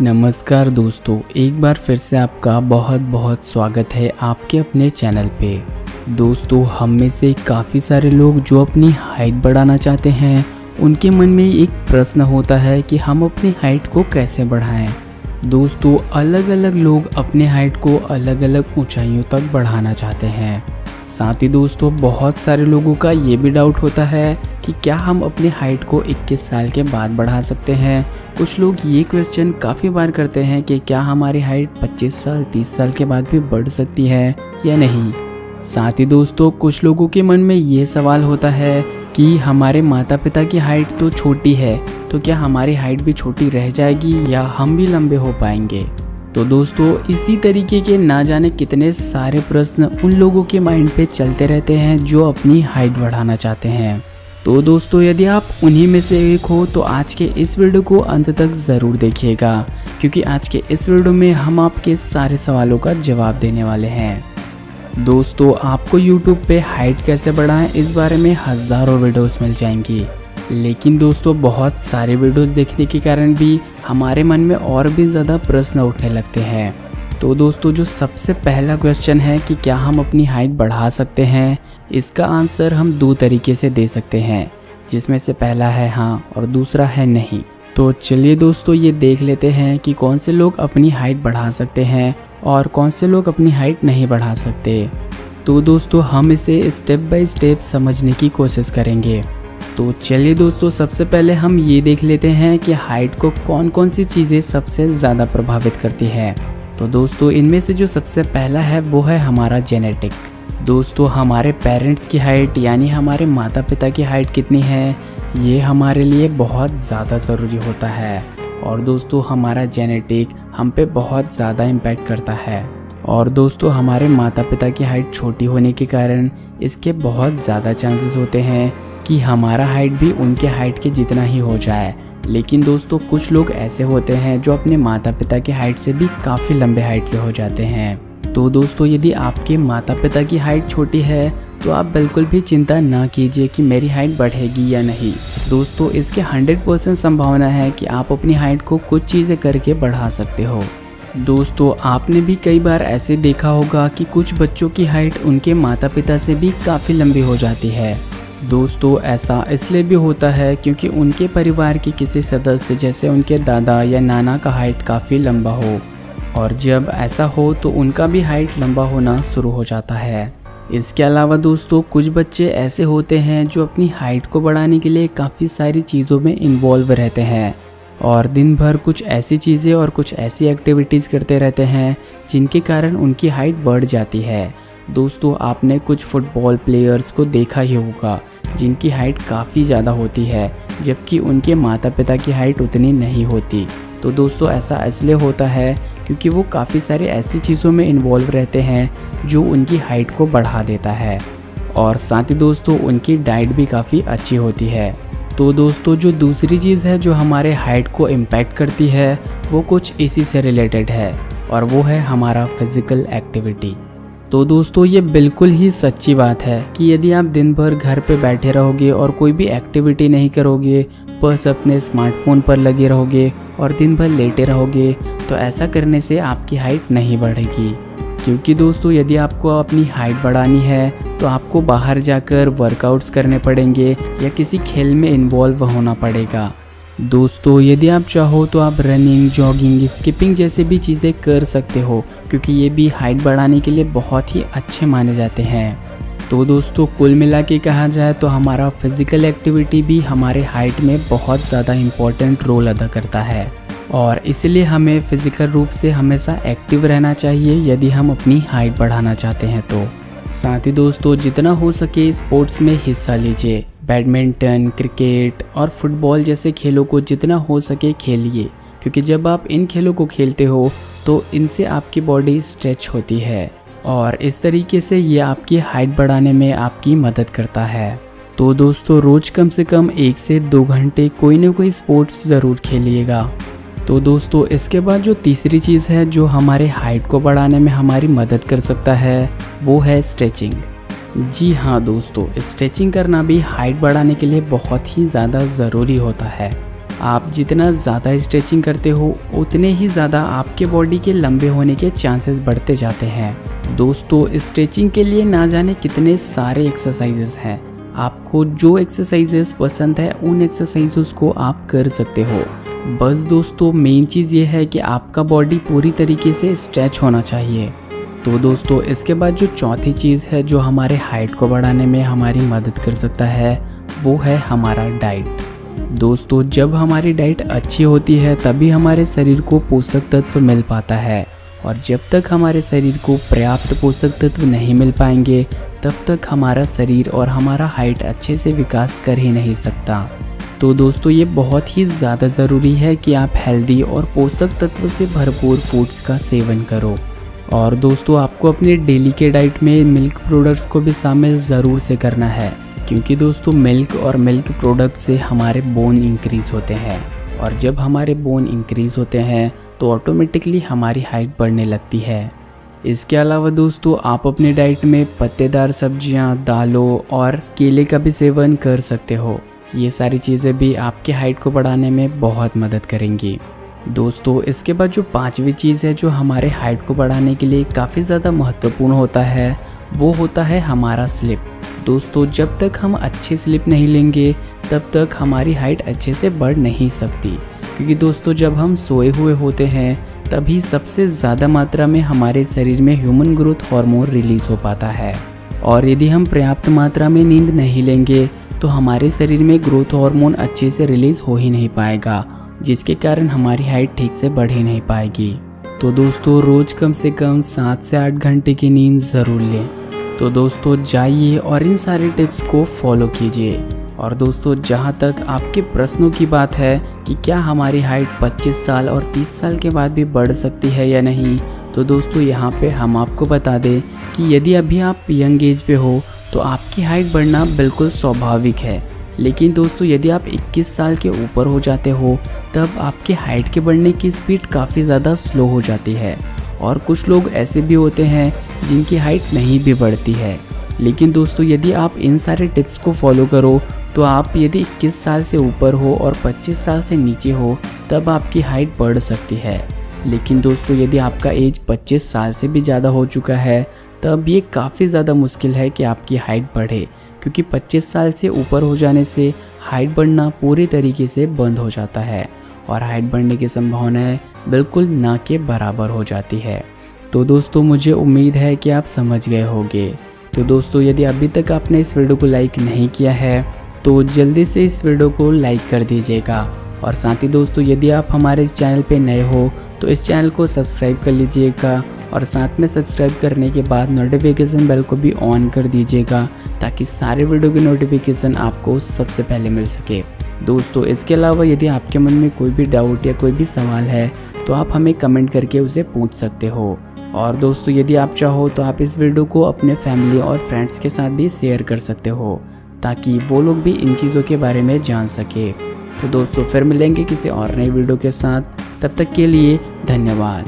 नमस्कार दोस्तों, एक बार फिर से आपका बहुत बहुत स्वागत है आपके अपने चैनल पे। दोस्तों, हम में से काफ़ी सारे लोग जो अपनी हाइट बढ़ाना चाहते हैं, उनके मन में एक प्रश्न होता है कि हम अपनी हाइट को कैसे बढ़ाएं। दोस्तों, अलग अलग लोग अपने हाइट को अलग अलग ऊंचाइयों तक बढ़ाना चाहते हैं। साथ ही दोस्तों, बहुत सारे लोगों का ये भी डाउट होता है कि क्या हम अपनी हाइट को 21 साल के बाद बढ़ा सकते हैं। कुछ लोग ये क्वेश्चन काफ़ी बार करते हैं कि क्या हमारी हाइट 25 साल 30 साल के बाद भी बढ़ सकती है या नहीं। साथ ही दोस्तों, कुछ लोगों के मन में ये सवाल होता है कि हमारे माता पिता की हाइट तो छोटी है, तो क्या हमारी हाइट भी छोटी रह जाएगी या हम भी लंबे हो पाएंगे। तो दोस्तों, इसी तरीके के ना जाने कितने सारे प्रश्न उन लोगों के माइंड पे चलते रहते हैं जो अपनी हाइट बढ़ाना चाहते हैं। तो दोस्तों, यदि आप उन्हीं में से एक हो तो आज के इस वीडियो को अंत तक ज़रूर देखिएगा, क्योंकि आज के इस वीडियो में हम आपके सारे सवालों का जवाब देने वाले हैं। दोस्तों, आपको YouTube पे हाइट कैसे बढ़ाएं इस बारे में हज़ारों वीडियोस मिल जाएंगी, लेकिन दोस्तों बहुत सारे वीडियोस देखने के कारण भी हमारे मन में और भी ज़्यादा प्रश्न उठने लगते हैं। तो दोस्तों, जो सबसे पहला क्वेश्चन है कि क्या हम अपनी हाइट बढ़ा सकते हैं, इसका आंसर हम दो तरीके से दे सकते हैं, जिसमें से पहला है हाँ और दूसरा है नहीं। तो चलिए दोस्तों, ये देख लेते हैं कि कौन से लोग अपनी हाइट बढ़ा सकते हैं और कौन से लोग अपनी हाइट नहीं बढ़ा सकते। तो दोस्तों, हम इसे स्टेप बाय स्टेप समझने की कोशिश करेंगे। तो चलिए दोस्तों, सबसे पहले हम ये देख लेते हैं कि हाइट को कौन कौन सी चीज़ें सबसे ज़्यादा प्रभावित करती है। तो दोस्तों, इनमें से जो सबसे पहला है वो है हमारा जेनेटिक। दोस्तों, हमारे पेरेंट्स की हाइट यानी हमारे माता पिता की हाइट कितनी है, ये हमारे लिए बहुत ज़्यादा ज़रूरी होता है। और दोस्तों, हमारा जेनेटिक हम पे बहुत ज़्यादा इम्पैक्ट करता है। और दोस्तों, हमारे माता पिता की हाइट छोटी होने के कारण इसके बहुत ज़्यादा चांसेस होते हैं कि हमारा हाइट भी उनके हाइट के जितना ही हो जाए। लेकिन दोस्तों, कुछ लोग ऐसे होते हैं जो अपने माता पिता की हाइट से भी काफ़ी लंबे हाइट के हो जाते हैं। तो दोस्तों, यदि आपके माता पिता की हाइट छोटी है तो आप बिल्कुल भी चिंता ना कीजिए कि मेरी हाइट बढ़ेगी या नहीं। दोस्तों, इसके 100% संभावना है कि आप अपनी हाइट को कुछ चीज़ें करके बढ़ा सकते हो। दोस्तों, आपने भी कई बार ऐसे देखा होगा कि कुछ बच्चों की हाइट उनके माता पिता से भी काफ़ी लंबी हो जाती है। दोस्तों, ऐसा इसलिए भी होता है क्योंकि उनके परिवार के किसी सदस्य जैसे उनके दादा या नाना का हाइट काफ़ी लंबा हो, और जब ऐसा हो तो उनका भी हाइट लंबा होना शुरू हो जाता है। इसके अलावा दोस्तों, कुछ बच्चे ऐसे होते हैं जो अपनी हाइट को बढ़ाने के लिए काफ़ी सारी चीज़ों में इन्वॉल्व रहते हैं और दिन भर कुछ ऐसी चीज़ें और कुछ ऐसी एक्टिविटीज़ करते रहते हैं जिनके कारण उनकी हाइट बढ़ जाती है। दोस्तों, आपने कुछ फुटबॉल प्लेयर्स को देखा ही होगा जिनकी हाइट काफ़ी ज़्यादा होती है, जबकि उनके माता पिता की हाइट उतनी नहीं होती। तो दोस्तों, ऐसा इसलिए होता है क्योंकि वो काफ़ी सारे ऐसी चीज़ों में इन्वॉल्व रहते हैं जो उनकी हाइट को बढ़ा देता है। और साथ ही दोस्तों, उनकी डाइट भी काफ़ी अच्छी होती है। तो दोस्तों, जो दूसरी चीज़ है जो हमारे हाइट को इम्पैक्ट करती है वो कुछ इसी से रिलेटेड है, और वो है हमारा फिज़िकल एक्टिविटी। तो दोस्तों, ये बिल्कुल ही सच्ची बात है कि यदि आप दिन भर घर पे बैठे रहोगे और कोई भी एक्टिविटी नहीं करोगे, बस अपने स्मार्टफोन पर लगे रहोगे और दिन भर लेटे रहोगे, तो ऐसा करने से आपकी हाइट नहीं बढ़ेगी। क्योंकि दोस्तों, यदि आपको अपनी हाइट बढ़ानी है तो आपको बाहर जाकर वर्कआउट्स करने पड़ेंगे या किसी खेल में इन्वॉल्व होना पड़ेगा। दोस्तों, यदि आप चाहो तो आप रनिंग, जॉगिंग, स्किपिंग जैसे भी चीज़ें कर सकते हो, क्योंकि ये भी हाइट बढ़ाने के लिए बहुत ही अच्छे माने जाते हैं। तो दोस्तों, कुल मिला के कहा जाए तो हमारा फिज़िकल एक्टिविटी भी हमारे हाइट में बहुत ज़्यादा इम्पोर्टेंट रोल अदा करता है, और इसलिए हमें फिज़िकल रूप से हमेशा एक्टिव रहना चाहिए यदि हम अपनी हाइट बढ़ाना चाहते हैं। तो साथ ही दोस्तों, जितना हो सके स्पोर्ट्स में हिस्सा लीजिए। बैडमिंटन, क्रिकेट और फुटबॉल जैसे खेलों को जितना हो सके खेलिए, क्योंकि जब आप इन खेलों को खेलते हो तो इनसे आपकी बॉडी स्ट्रेच होती है और इस तरीके से ये आपकी हाइट बढ़ाने में आपकी मदद करता है। तो दोस्तों, रोज़ कम से कम 1 से 2 घंटे कोई ना कोई स्पोर्ट्स ज़रूर खेलिएगा। तो दोस्तों, इसके बाद जो तीसरी चीज़ है जो हमारे हाइट को बढ़ाने में हमारी मदद कर सकता है वो है स्ट्रेचिंग। जी हाँ दोस्तों, स्ट्रेचिंग करना भी हाइट बढ़ाने के लिए बहुत ही ज़्यादा ज़रूरी होता है। आप जितना ज़्यादा स्ट्रेचिंग करते हो उतने ही ज़्यादा आपके बॉडी के लंबे होने के चांसेस बढ़ते जाते हैं। दोस्तों, स्ट्रेचिंग के लिए ना जाने कितने सारे एक्सरसाइजेस हैं। आपको जो एक्सरसाइजेस पसंद है उन एक्सरसाइजेस को आप कर सकते हो। बस दोस्तों, मेन चीज़ ये है कि आपका बॉडी पूरी तरीके से स्ट्रेच होना चाहिए। तो दोस्तों, इसके बाद जो चौथी चीज़ है जो हमारे हाइट को बढ़ाने में हमारी मदद कर सकता है, वो है हमारा डाइट। दोस्तों, जब हमारी डाइट अच्छी होती है तभी हमारे शरीर को पोषक तत्व मिल पाता है, और जब तक हमारे शरीर को पर्याप्त पोषक तत्व नहीं मिल पाएंगे तब तक हमारा शरीर और हमारा हाइट अच्छे से विकास कर ही नहीं सकता। तो दोस्तों, ये बहुत ही ज़्यादा ज़रूरी है कि आप हेल्दी और पोषक तत्व से भरपूर फूड्स का सेवन करो। और दोस्तों, आपको अपने डेली के डाइट में मिल्क प्रोडक्ट्स को भी शामिल ज़रूर से करना है, क्योंकि दोस्तों मिल्क और मिल्क प्रोडक्ट से हमारे बोन इंक्रीज़ होते हैं, और जब हमारे बोन इंक्रीज़ होते हैं तो ऑटोमेटिकली हमारी हाइट बढ़ने लगती है। इसके अलावा दोस्तों, आप अपने डाइट में पत्तेदार सब्जियां, दालों और केले का भी सेवन कर सकते हो। ये सारी चीज़ें भी आपके हाइट को बढ़ाने में बहुत मदद करेंगी। दोस्तों, इसके बाद जो पांचवी चीज़ है जो हमारे हाइट को बढ़ाने के लिए काफ़ी ज़्यादा महत्वपूर्ण होता है, वो होता है हमारा स्लीप। दोस्तों, जब तक हम अच्छी स्लीप नहीं लेंगे तब तक हमारी हाइट अच्छे से बढ़ नहीं सकती, क्योंकि दोस्तों जब हम सोए हुए होते हैं तभी सबसे ज़्यादा मात्रा में हमारे शरीर में ह्यूमन ग्रोथ हार्मोन रिलीज़ हो पाता है, और यदि हम पर्याप्त मात्रा में नींद नहीं लेंगे तो हमारे शरीर में ग्रोथ हार्मोन अच्छे से रिलीज़ हो ही नहीं पाएगा, जिसके कारण हमारी हाइट ठीक से बढ़ ही नहीं पाएगी। तो दोस्तों, रोज़ कम से कम 7 से 8 घंटे की नींद ज़रूर लें। तो दोस्तों, जाइए और इन सारे टिप्स को फॉलो कीजिए। और दोस्तों, जहाँ तक आपके प्रश्नों की बात है कि क्या हमारी हाइट 25 साल और 30 साल के बाद भी बढ़ सकती है या नहीं, तो दोस्तों यहाँ पे हम आपको बता दें कि यदि अभी आप यंग एज पे हो तो आपकी हाइट बढ़ना बिल्कुल स्वाभाविक है। लेकिन दोस्तों, यदि आप 21 साल के ऊपर हो जाते हो तब आपके हाइट के बढ़ने की स्पीड काफ़ी ज़्यादा स्लो हो जाती है, और कुछ लोग ऐसे भी होते हैं जिनकी हाइट नहीं भी बढ़ती है। लेकिन दोस्तों, यदि आप इन सारे टिप्स को फॉलो करो तो आप यदि 21 साल से ऊपर हो और 25 साल से नीचे हो तब आपकी हाइट बढ़ सकती है। लेकिन दोस्तों, यदि आपका एज 25 साल से भी ज़्यादा हो चुका है तब ये काफ़ी ज़्यादा मुश्किल है कि आपकी हाइट बढ़े, क्योंकि 25 साल से ऊपर हो जाने से हाइट बढ़ना पूरी तरीके से बंद हो जाता है, और हाइट बढ़ने की संभावनाएं बिल्कुल ना के बराबर हो जाती है। तो दोस्तों, मुझे उम्मीद है कि आप समझ गए होंगे। तो दोस्तों, यदि अभी तक आपने इस वीडियो को लाइक नहीं किया है तो जल्दी से इस वीडियो को लाइक कर दीजिएगा, और साथ ही दोस्तों, यदि आप हमारे इस चैनल पे नए हो तो इस चैनल को सब्सक्राइब कर लीजिएगा, और साथ में सब्सक्राइब करने के बाद नोटिफिकेशन बेल को भी ऑन कर दीजिएगा, ताकि सारे वीडियो की नोटिफिकेशन आपको सबसे पहले मिल सके। दोस्तों, इसके अलावा यदि आपके मन में कोई भी डाउट या कोई भी सवाल है तो आप हमें कमेंट करके उसे पूछ सकते हो। और दोस्तों, यदि आप चाहो तो आप इस वीडियो को अपने फैमिली और फ्रेंड्स के साथ भी शेयर कर सकते हो, ताकि वो लोग भी इन चीज़ों के बारे में जान सके। तो दोस्तों, फिर मिलेंगे किसी और नई वीडियो के साथ, तब तक के लिए धन्यवाद।